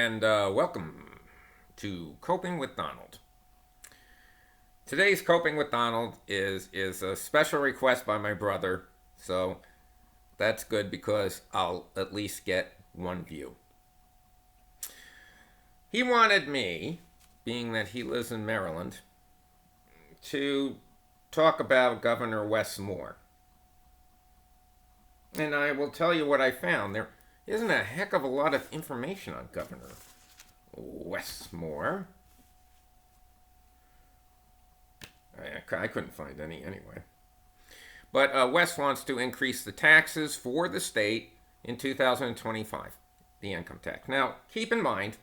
and welcome to Coping with Donald. Today's Coping with Donald is a special request by my brother, so that's good because I'll at least get one view. He wanted me, being that he lives in Maryland, to talk about Governor Wes Moore. And I will tell you what I found. There isn't a heck of a lot of information on Governor Wes Moore. I couldn't find any anyway. But Wes wants to increase the taxes for the state in 2025, the income tax. Now, keep in mind,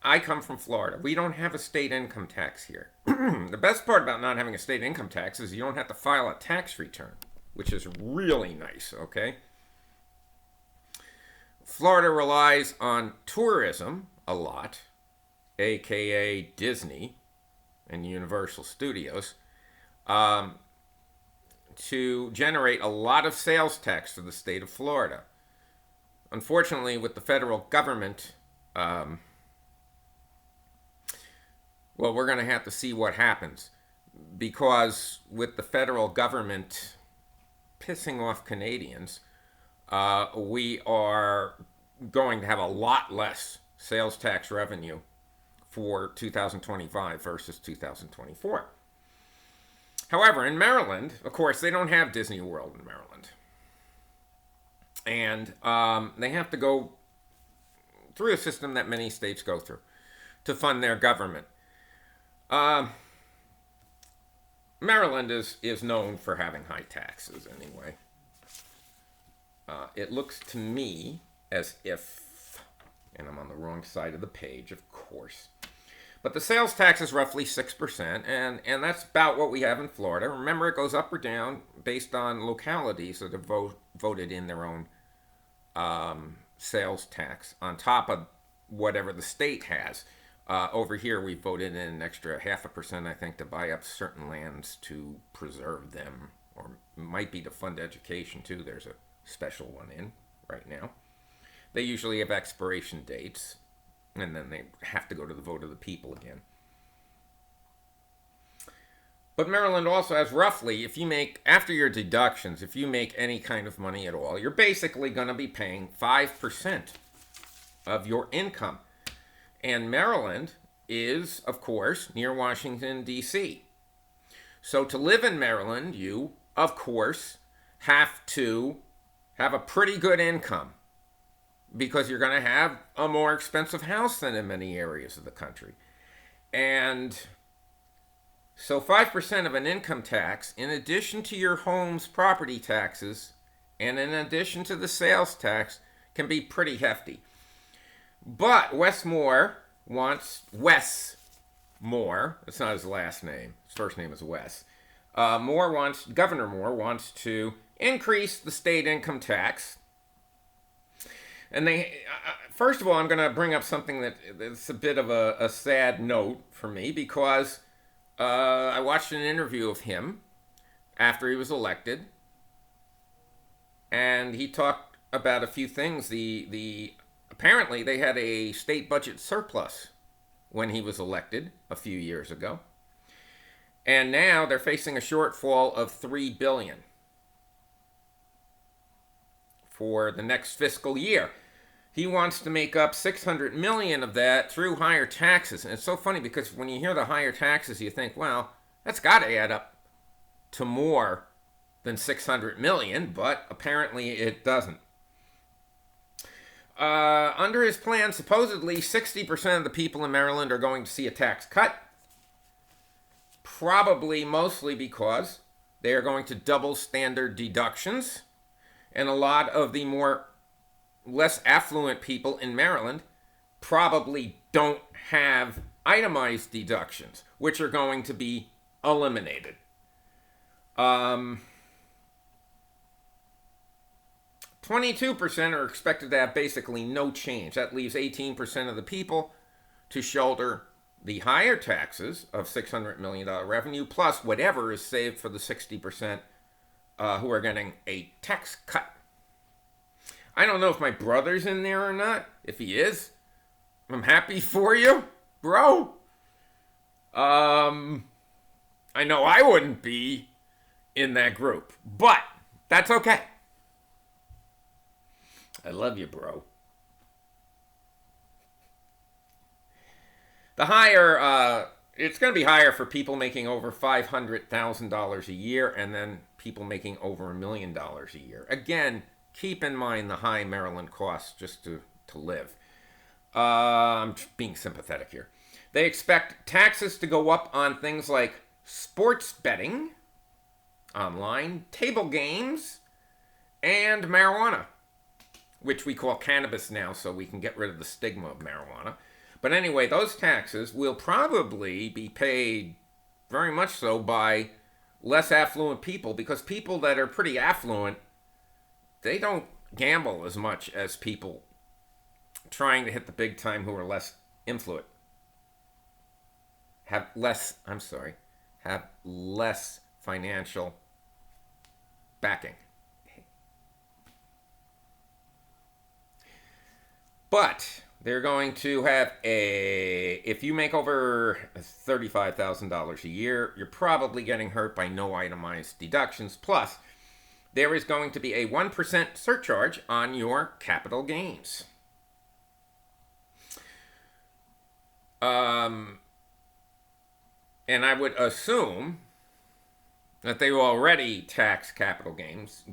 I come from Florida. We don't have a state income tax here. The best part about not having a state income tax is you don't have to file a tax return, which is really nice, okay? Florida relies on tourism a lot, aka Disney and Universal Studios, to generate a lot of sales tax for the state of Florida. Unfortunately, with the federal government, well, we're going to have to see what happens, because with the federal government pissing off Canadians, we are going to have a lot less sales tax revenue for 2025 versus 2024. However, in Maryland, of course, they don't have Disney World in Maryland. And they have to go through a system that many states go through to fund their government. Maryland is known for having high taxes anyway. It looks to me as if, and I'm on the wrong side of the page, of course, but the sales tax is roughly 6%, and that's about what we have in Florida. Remember, it goes up or down based on localities that have voted in their own sales tax on top of whatever the state has. Over here, we voted in an extra 0.5%, I think, to buy up certain lands to preserve them, or it might be to fund education, too. There's a special one in right now. They usually have expiration dates, and then they have to go to the vote of the people again. But Maryland also has roughly, if you make, after your deductions, if you make any kind of money at all, you're basically going to be paying 5% of your income. And Maryland is, of course, near Washington, D.C. So to live in Maryland, you, of course, have to have a pretty good income, because you're going to have a more expensive house than in many areas of the country. And so 5% of an income tax, in addition to your home's property taxes, and in addition to the sales tax, can be pretty hefty. But Wes Moore, it's not his last name, his first name is Wes. Governor Moore wants to increase the state income tax. And first of all, I'm going to bring up something that's a bit of a sad note for me, because I watched an interview of him after he was elected, and he talked about a few things. Apparently, they had a state budget surplus when he was elected a few years ago. And now they're facing a shortfall of $3 billion for the next fiscal year. He wants to make up $600 million of that through higher taxes. And it's so funny, because when you hear the higher taxes, you think, well, that's got to add up to more than $600 million, but apparently it doesn't. Under his plan, supposedly 60% of the people in Maryland are going to see a tax cut. Probably mostly because they are going to double standard deductions. And a lot of the less affluent people in Maryland probably don't have itemized deductions, which are going to be eliminated. 22% are expected to have basically no change. That leaves 18% of the people to shoulder the higher taxes of $600 million revenue, plus whatever is saved for the 60% who are getting a tax cut. I don't know if my brother's in there or not. If he is, I'm happy for you, bro. I know I wouldn't be in that group, but that's okay. I love you, bro. The higher, it's going to be higher for people making over $500,000 a year and then people making over $1,000,000 a year. Again, keep in mind the high Maryland costs just to live. I'm being sympathetic here. They expect taxes to go up on things like sports betting, online, table games, and marijuana, which we call cannabis now so we can get rid of the stigma of marijuana. But anyway, those taxes will probably be paid very much so by less affluent people, because people that are pretty affluent, they don't gamble as much as people trying to hit the big time who are less influent. Have less financial backing. But they're going to have if you make over $35,000 a year, you're probably getting hurt by no itemized deductions. Plus, there is going to be a 1% surcharge on your capital gains. And I would assume that they will already tax capital gains,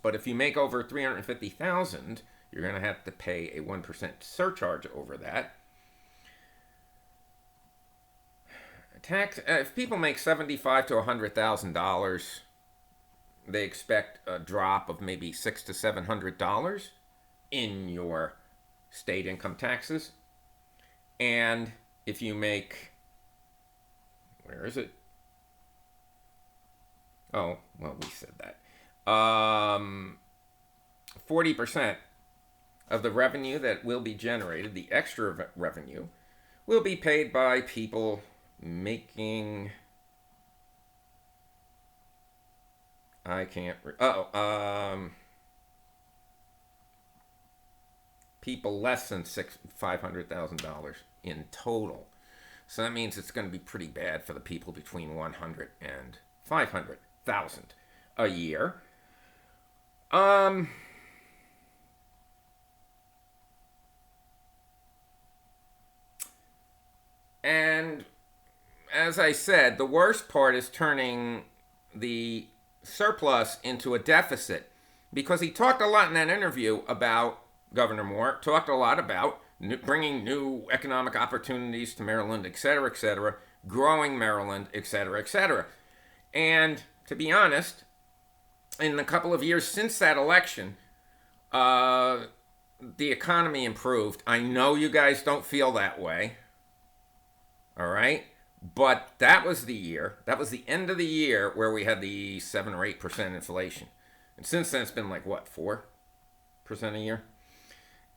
but if you make over $350,000, you're going to have to pay a 1% surcharge over that. If people make $75,000 to $100,000, they expect a drop of maybe $600 to $700 in your state income taxes. And if you make, where is it? Oh, well, we said that. 40% of the revenue that will be generated, the extra revenue, will be paid by people making, people less than $500,000 in total. So that means it's going to be pretty bad for the people between $100,000 and $500,000 a year. And as I said, the worst part is turning the surplus into a deficit, because he talked a lot in that interview about, Governor Moore talked a lot about bringing new economic opportunities to Maryland, etc., growing Maryland, etc. And to be honest, in the couple of years since that election, the economy improved. I know you guys don't feel that way. All right? But that was the end of the year where we had the 7 or 8% inflation. And since then, it's been like, what, 4% a year?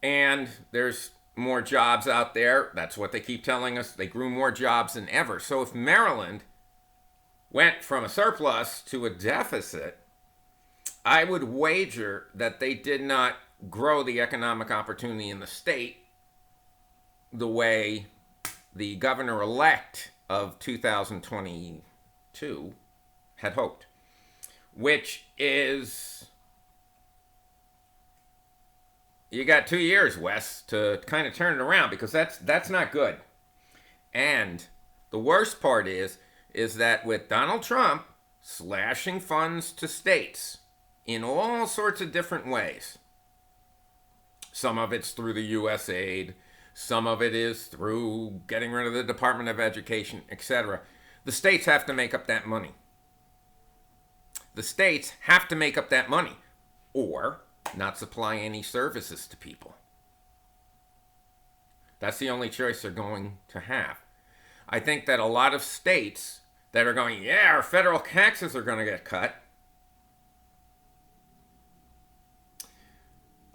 And there's more jobs out there. That's what they keep telling us. They grew more jobs than ever. So if Maryland went from a surplus to a deficit, I would wager that they did not grow the economic opportunity in the state the way the governor-elect of 2022 had hoped, which is, you got 2 years, Wes, to kind of turn it around, because that's not good. And the worst part is that with Donald Trump slashing funds to states in all sorts of different ways, some of it's through the USAID, some of it is through getting rid of the Department of Education, etc. The states have to make up that money. The states have to make up that money, or not supply any services to people. That's the only choice they're going to have. I think that a lot of states that are going, yeah, our federal taxes are going to get cut,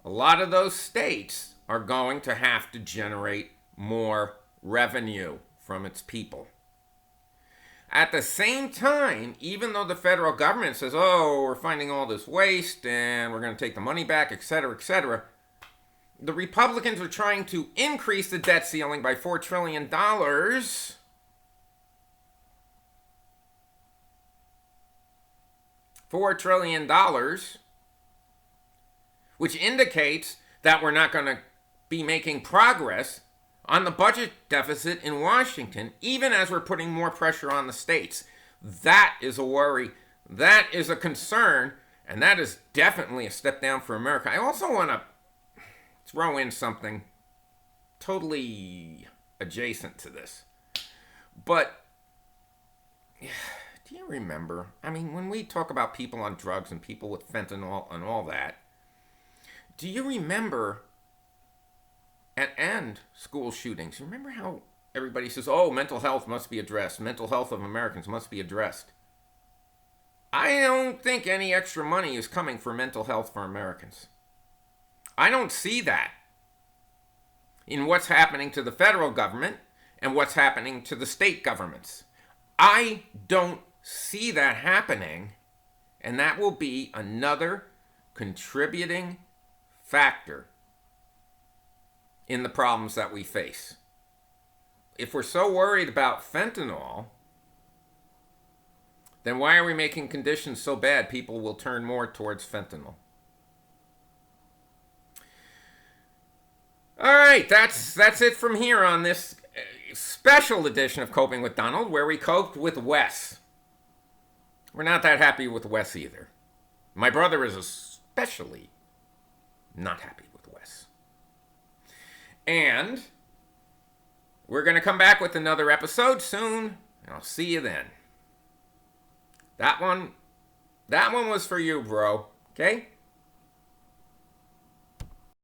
a lot of those states are going to have to generate more revenue from its people. At the same time, even though the federal government says, oh, we're finding all this waste and we're going to take the money back, etc., The Republicans are trying to increase the debt ceiling by $4 trillion. $4 trillion, which indicates that we're not going to be making progress on the budget deficit in Washington, even as we're putting more pressure on the states. That is a worry. That is a concern. And that is definitely a step down for America. I also want to throw in something totally adjacent to this. But do you remember? I mean, when we talk about people on drugs and people with fentanyl and all that, do you remember and school shootings? Remember how everybody says, oh, mental health must be addressed. Mental health of Americans must be addressed. I don't think any extra money is coming for mental health for Americans. I don't see that in what's happening to the federal government and what's happening to the state governments. I don't see that happening, and that will be another contributing factor in the problems that we face. If we're so worried about fentanyl, then why are we making conditions so bad people will turn more towards fentanyl? All right, that's it from here on this special edition of Coping with Donald, where we coped with Wes. We're not that happy with Wes either. My brother is especially not happy with Wes. And we're going to come back with another episode soon, and I'll see you then. That one was for you, bro. Okay?